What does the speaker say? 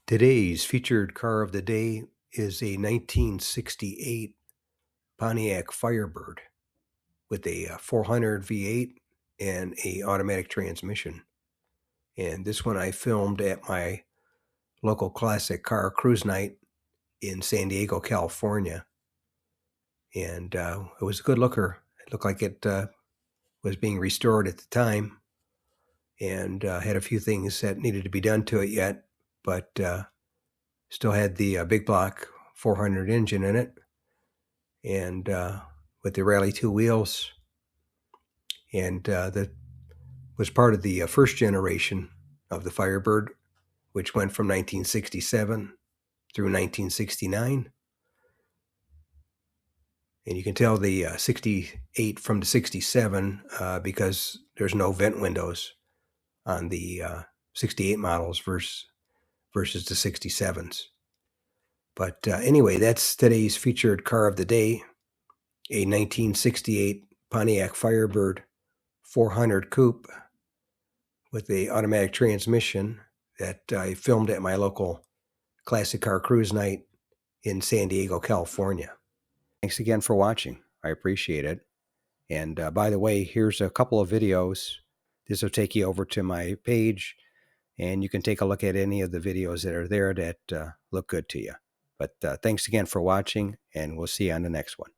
Today's featured car of the day is a 1968 Pontiac Firebird with a 400 V8 and a automatic transmission. And this one I filmed at my local classic car cruise night in San Diego, California. And it was a good looker. It looked like it was being restored at the time and had a few things that needed to be done to it yet, but still had the big block 400 engine in it, and with the Rally 2 wheels, and that was part of the first generation of the Firebird, which went from 1967 through 1969. And you can tell the 68 from the 67 because there's no vent windows on the 68 models versus the 67s. But anyway, that's today's featured car of the day, a 1968 Pontiac Firebird 400 Coupe with a automatic transmission that I filmed at my local classic car cruise night in San Diego, California. Thanks again for watching. I appreciate it. And by the way, here's a couple of videos. This will take you over to my page, and you can take a look at any of the videos that are there that look good to you. But thanks again for watching, and we'll see you on the next one.